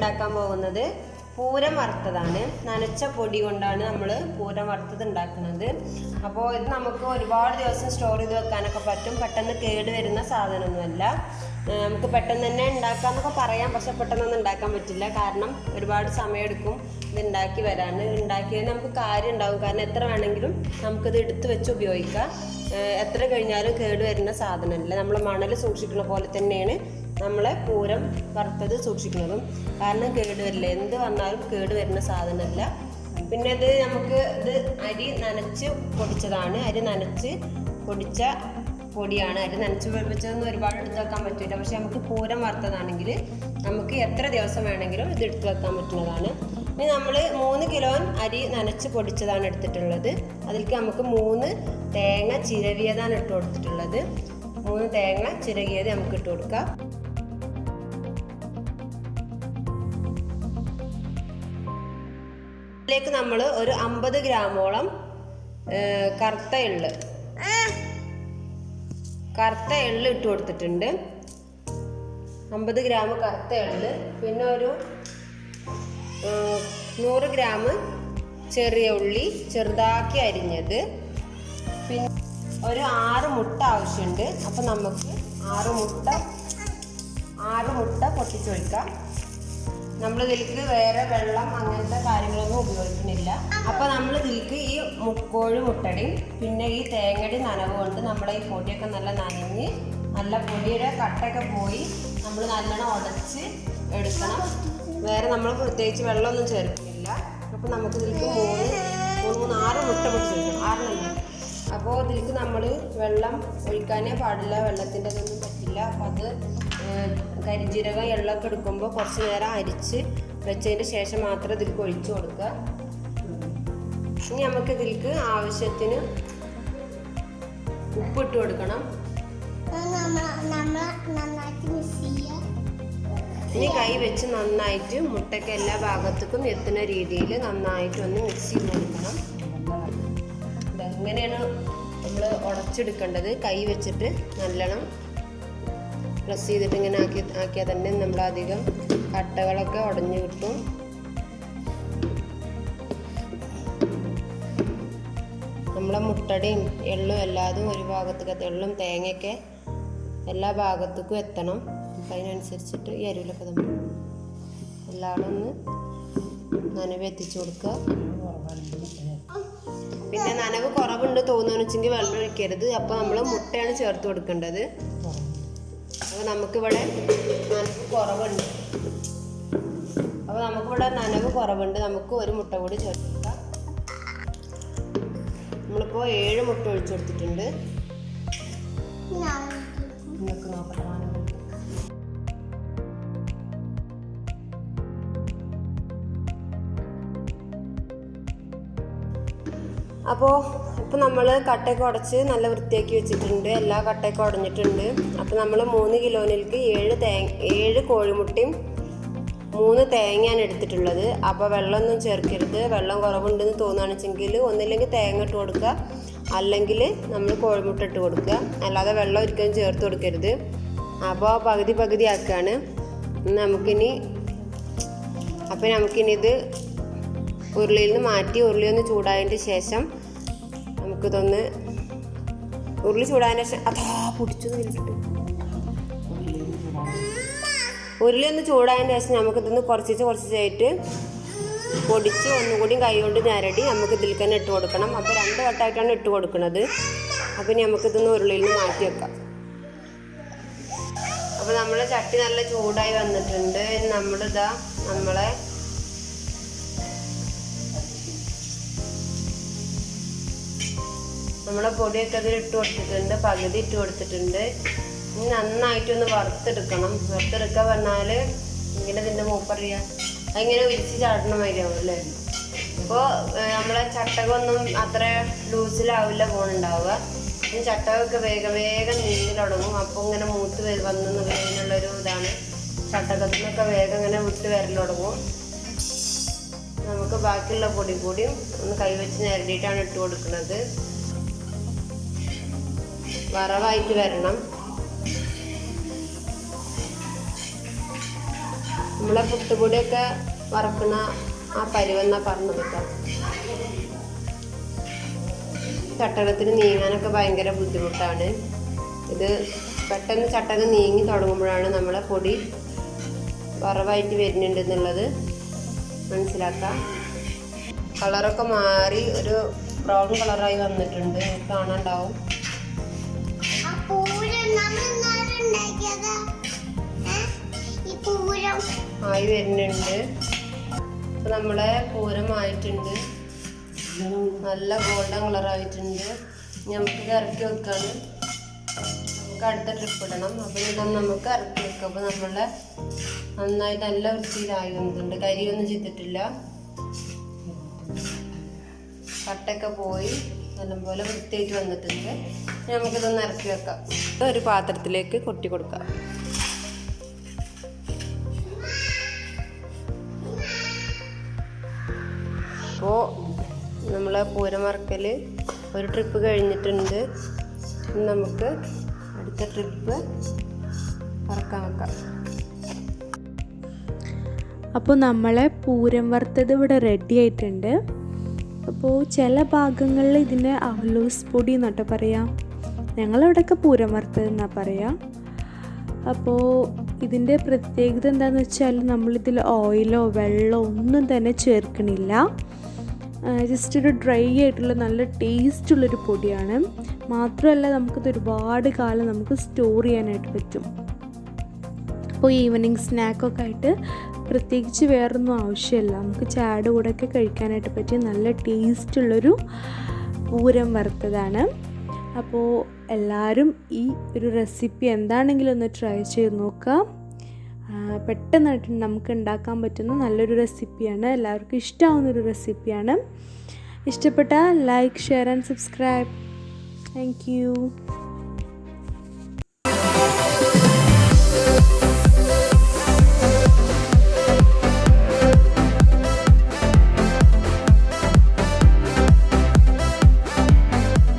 ഉണ്ടാക്കാൻ പോകുന്നത് പൂരം വറുത്തതാണ്. നനച്ച പൊടി കൊണ്ടാണ് നമ്മൾ പൂരം വറുത്തത് ഉണ്ടാക്കുന്നത്. അപ്പോൾ ഇത് നമുക്ക് ഒരുപാട് ദിവസം സ്റ്റോർ ചെയ്ത് വെക്കാനൊക്കെ പറ്റും. പെട്ടെന്ന് കേട് വരുന്ന സാധനമൊന്നുമല്ല. നമുക്ക് പെട്ടെന്ന് തന്നെ ഉണ്ടാക്കാമെന്നൊക്കെ പറയാം, പക്ഷെ പെട്ടെന്നൊന്നും ഉണ്ടാക്കാൻ പറ്റില്ല. കാരണം ഒരുപാട് സമയമെടുക്കും ഇത് ഉണ്ടാക്കി വരാൻ. ഉണ്ടാക്കിയാൽ നമുക്ക് കാര്യം ഉണ്ടാവും. കാരണം എത്ര വേണമെങ്കിലും നമുക്കിത് എടുത്ത് വെച്ച് ഉപയോഗിക്കാം. എത്ര കഴിഞ്ഞാലും കേട് വരുന്ന സാധനമല്ല. നമ്മൾ മണൽ സൂക്ഷിക്കുന്ന പോലെ തന്നെയാണ് നമ്മളെ പൂരം വറുത്തത് സൂക്ഷിക്കുന്നതും. കാരണം കേട് വരില്ല, എന്ത് വന്നാലും കേട് വരുന്ന സാധനമല്ല. പിന്നെ ഇത് നമുക്ക് ഇത് അരി നനച്ച് പൊടിച്ചതാണ്. അരി നനച്ച് പൊടിച്ച പൊടിയാണ്. അരി നനച്ച് വെച്ചതൊന്നും ഒരുപാട് എടുത്ത് വെക്കാൻ പറ്റില്ല. പക്ഷെ നമുക്ക് പൂരം വറുത്തതാണെങ്കിൽ നമുക്ക് എത്ര ദിവസം വേണമെങ്കിലും ഇത് എടുത്ത് വെക്കാൻ പറ്റുന്നതാണ്. ഇനി നമ്മൾ 3 കിലോ അരി നനച്ച് പൊടിച്ചതാണ് എടുത്തിട്ടുള്ളത്. അതിലേക്ക് നമുക്ക് 3 തേങ്ങ ചിരവിയതാണ് ഇട്ട് കൊടുത്തിട്ടുള്ളത്. 3 തേങ്ങ ചിരകിയത് നമുക്ക് ഇട്ട് കൊടുക്കാം. ഇതിലേക്ക് നമ്മൾ ഒരു 50 ഗ്രാമോളം കറുത്ത എള്ള് ഇട്ട് കൊടുത്തിട്ടുണ്ട്. 50 ഗ്രാം കറുത്ത എള്ള്. പിന്നെ ഒരു 100 ഗ്രാം ചെറിയ ഉള്ളി ചെറുതാക്കി അരിഞ്ഞത്. പിന്നെ ഒരു 6 മുട്ട ആവശ്യമുണ്ട്. അപ്പം നമുക്ക് 6 മുട്ട പൊട്ടിച്ചൊഴിക്കാം. നമ്മളിതിലേക്ക് വേറെ വെള്ളം അങ്ങനത്തെ കാര്യങ്ങളൊന്നും ഉപയോഗിക്കുന്നില്ല. അപ്പോൾ നമ്മൾ ഇതിലേക്ക് ഈ കോഴിമുട്ടയുടെയും പിന്നെ ഈ തേങ്ങയുടെ നനവ് കൊണ്ട് നമ്മളെ ഈ പൊടിയൊക്കെ നല്ല നനഞ്ഞ് നല്ല പൊടിയുടെ കട്ടയൊക്കെ പോയി നമ്മൾ നല്ലോണം ഉടച്ച് എടുക്കണം. വേറെ നമ്മൾ പ്രത്യേകിച്ച് വെള്ളമൊന്നും ചേർക്കുന്നില്ല. അപ്പോൾ നമുക്ക് ഇതിലേക്ക് 6 മുട്ട പൊടിച്ചൊഴിക്കണം. 6 അപ്പോൾ ഇതിലേക്ക് നമ്മൾ വെള്ളം ഒഴിക്കാനേ പാടില്ല. വെള്ളത്തിൻ്റെ ഇതൊന്നും പറ്റില്ല. അപ്പോൾ അത് കരിഞ്ജീരകം എള്ളൊക്കെ എടുക്കുമ്പോൾ കുറച്ച് നേരം അരിച്ച് വെച്ചതിന് ശേഷം മാത്രം ഇതിലേക്ക് ഒഴിച്ചു കൊടുക്കുക. ഇനി നമുക്ക് ഇതിലേക്ക് ആവശ്യത്തിന് ഉപ്പിട്ട് കൊടുക്കണം. ഇനി കൈ വെച്ച് നന്നായിട്ട് മുട്ടയ്ക്ക് എല്ലാ ഭാഗത്തേക്കും എത്തുന്ന രീതിയിൽ നന്നായിട്ട് ഒന്ന് മിക്സ് ചെയ്ത് കൊടുക്കണം. ഇങ്ങനെയാണ് നമ്മൾ ഉടച്ചെടുക്കേണ്ടത്. കൈ വെച്ചിട്ട് നല്ലോണം പ്രസ് ചെയ്തിട്ട് ഇങ്ങനെ ആക്കിയാൽ തന്നെ നമ്മളധികം കട്ടകളൊക്കെ ഉടഞ്ഞു കിട്ടും. നമ്മളെ മുട്ടയുടെയും എള്ളും എല്ലാതും ഒരു ഭാഗത്തേക്ക്, എള്ളും തേങ്ങയൊക്കെ എല്ലാ ഭാഗത്തേക്കും എത്തണം. അപ്പം അതിനനുസരിച്ചിട്ട് ഈ അരിവിലൊക്കെ നമ്മൾ എല്ലാവരും ഒന്ന് നനവ് എത്തിച്ചു കൊടുക്കുക. പിന്നെ നനവ് കുറവുണ്ട് തോന്നുകയെന്ന് വെച്ചെങ്കിൽ വെള്ളം ഒഴിക്കരുത്. അപ്പോൾ നമ്മൾ മുട്ടയാണ് ചേർത്ത് കൊടുക്കേണ്ടത്. അപ്പോൾ നമുക്കിവിടെ നനവ് കുറവുണ്ട്. നമുക്ക് ഒരു മുട്ട കൂടി ചേർത്ത് കൊടുക്കാം. നമ്മളിപ്പോൾ 7 മുട്ട ഒഴിച്ചു കൊടുത്തിട്ടുണ്ട്. നിങ്ങൾക്ക് നോക്കാം. അപ്പോൾ ഇപ്പോൾ നമ്മൾ കട്ടയൊക്കെ ഉടച്ച് നല്ല വൃത്തിയാക്കി വെച്ചിട്ടുണ്ട്. എല്ലാ കട്ടയൊക്കെ ഉടഞ്ഞിട്ടുണ്ട്. അപ്പോൾ നമ്മൾ 3 കിലോയിലേക്ക് 7 കോഴിമുട്ടയും 3 തേങ്ങയാണ് എടുത്തിട്ടുള്ളത്. അപ്പോൾ വെള്ളമൊന്നും ചേർക്കരുത്. വെള്ളം കുറവുണ്ടെന്ന് തോന്നുകയാണെന്നുവെച്ചെങ്കിൽ ഒന്നില്ലെങ്കിൽ തേങ്ങ ഇട്ട് കൊടുക്കുക, അല്ലെങ്കിൽ നമ്മൾ കോഴിമുട്ട ഇട്ട് കൊടുക്കുക. അല്ലാതെ വെള്ളം ഒരിക്കലും ചേർത്ത് കൊടുക്കരുത്. അപ്പോൾ പകുതി ആക്കുകയാണ്. നമുക്കിനി ഇത് ഉരുളിയിൽ നിന്ന് മാറ്റി ഉരുളിയൊന്ന് ചൂടായതിൻ്റെ ശേഷം നമുക്കിതൊന്ന് ഉരുളി ചൂടായതിന് ശേഷം ഉരുളി ഒന്ന് ചൂടായതിന് ശേഷം നമുക്കിതൊന്ന് കുറച്ചായിട്ട് പൊടിച്ച് ഒന്നുകൂടി കൈ കൊണ്ട് ഞരടി നമുക്ക് ഇതിൽ തന്നെ ഇട്ട് കൊടുക്കണം. അപ്പോൾ 2 വട്ടമായിട്ടാണ് ഇട്ട് കൊടുക്കുന്നത്. അപ്പോൾ ഇനി നമുക്കിതൊന്ന് ഉരുളിയിൽ നിന്ന് മാറ്റി വെക്കാം. അപ്പോൾ നമ്മളെ ചട്ടി നല്ല ചൂടായി വന്നിട്ടുണ്ട്. നമ്മളെ പൊടിയൊക്കെ അതിൽ ഇട്ട് കൊടുത്തിട്ടുണ്ട്. പകുതി ഇട്ട് കൊടുത്തിട്ടുണ്ട്. ഇനി നന്നായിട്ടൊന്ന് വറുത്തെടുക്കണം. വറുത്തെടുക്കുക പറഞ്ഞാൽ ഇങ്ങനെ ഇതിൻ്റെ മൂപ്പറിയാം അതിങ്ങനെ വിരിച്ച് ചാടണ മാതിരിയാവും അല്ലേ. അപ്പോൾ നമ്മളെ ചട്ടകമൊന്നും അത്ര ലൂസിലാവില്ല പോണുണ്ടാവുക. ഈ ചട്ടകമൊക്കെ വേഗം നീങ്ങി തുടങ്ങും. അപ്പോൾ ഇങ്ങനെ മൂത്ത് വന്നുള്ളൊരു ഇതാണ്. ചട്ടകത്തിൽ നിന്നൊക്കെ വേഗം ഇങ്ങനെ വിട്ട് വരൽ തുടങ്ങും. നമുക്ക് ബാക്കിയുള്ള പൊടി കൂടിയും ഒന്ന് കൈവച്ച് നേരിട്ടാണ് ഇട്ട് കൊടുക്കുന്നത്. വറവായിട്ട് വരണം. നമ്മളെ പുട്ടുപൊടിയൊക്കെ വറക്കുന്ന ആ പരുവെന്നാ പറഞ്ഞത് കേട്ടോ. ചട്ടകത്തിന് നീങ്ങാനൊക്കെ ഭയങ്കര ബുദ്ധിമുട്ടാണ്. ഇത് പെട്ടെന്ന് ചട്ടകം നീങ്ങി തുടങ്ങുമ്പോഴാണ് നമ്മളെ പൊടി വറവായിട്ട് വരുന്നുണ്ട് എന്നുള്ളത് മനസ്സിലാക്കാം. കളറൊക്കെ മാറി ഒരു ബ്രൗൺ കളറായി വന്നിട്ടുണ്ട്, കാണാണ്ടാവും. ആയി വരുന്നുണ്ട്. ഇപ്പം നമ്മളെ പൂരമായിട്ടുണ്ട്, നല്ല ഗോൾഡൻ കളറായിട്ടുണ്ട്. നമുക്കിത് ഇറക്കി വെക്കാണ്, നമുക്ക് അടുത്ത ട്രിപ്പ് ഇടണം. അപ്പോൾ ഇതൊന്നും നമുക്ക് ഇറക്കി വെക്കാം. അപ്പോൾ നമ്മളെ നന്നായിട്ട് നല്ല വൃത്തിയിലായി വന്നിട്ടുണ്ട്, കരിയൊന്നും ചെയ്തിട്ടില്ല. കട്ടൊക്കെ പോയി നല്ലപോലെ വൃത്തിയായിട്ട് വന്നിട്ടുണ്ട്. നമുക്കിതൊന്ന് ഇറക്കി വെക്കാം. ഒരു പാത്രത്തിലേക്ക് കൊട്ടി കൊടുക്കാം. അപ്പോൾ നമ്മളെ പൂരം വറക്കൽ ഒരു ട്രിപ്പ് കഴിഞ്ഞിട്ടുണ്ട്. നമുക്ക് അടുത്ത ട്രിപ്പ് വറക്കാൻ വെക്കാം. അപ്പോൾ നമ്മളെ പൂരം വറുത്തത് ഇവിടെ റെഡി ആയിട്ടുണ്ട്. അപ്പോൾ ചില ഭാഗങ്ങളിൽ ഇതിന് അവലൂസ് പൊടി എന്നിട്ട് പറയാം, ഞങ്ങളിവിടെയൊക്കെ പൂരം വറുത്തത് എന്നാണ് പറയുക. അപ്പോൾ ഇതിൻ്റെ പ്രത്യേകത എന്താണെന്ന് വെച്ചാൽ നമ്മളിതിൽ ഓയിലോ വെള്ളമോ ഒന്നും തന്നെ ചേർക്കണില്ല. ജസ്റ്റ് ഒരു ഡ്രൈ ആയിട്ടുള്ള നല്ല ടേസ്റ്റുള്ളൊരു പൊടിയാണ്. മാത്രമല്ല നമുക്കിത് ഒരുപാട് കാലം നമുക്ക് സ്റ്റോർ ചെയ്യാനായിട്ട് പറ്റും. അപ്പോൾ ഈവനിങ് സ്നാക്കൊക്കെ ആയിട്ട് പ്രത്യേകിച്ച് വേറൊന്നും ആവശ്യമില്ല, നമുക്ക് ചായയുടെ കൂടെയൊക്കെ കഴിക്കാനായിട്ട് പറ്റിയ നല്ല ടേസ്റ്റുള്ളൊരു പൂരം വറുത്തതാണ്. അപ്പോൾ എല്ലാവരും ഈ ഒരു റെസിപ്പി എന്താണെങ്കിലും ഒന്ന് ട്രൈ ചെയ്ത് നോക്കാം. പെട്ടെന്നായിട്ട് നമുക്ക് ഉണ്ടാക്കാൻ പറ്റുന്ന നല്ലൊരു റെസിപ്പിയാണ്, എല്ലാവർക്കും ഇഷ്ടമാവുന്നൊരു റെസിപ്പിയാണ്. ഇഷ്ടപ്പെട്ടാൽ like, share and subscribe. Thank you.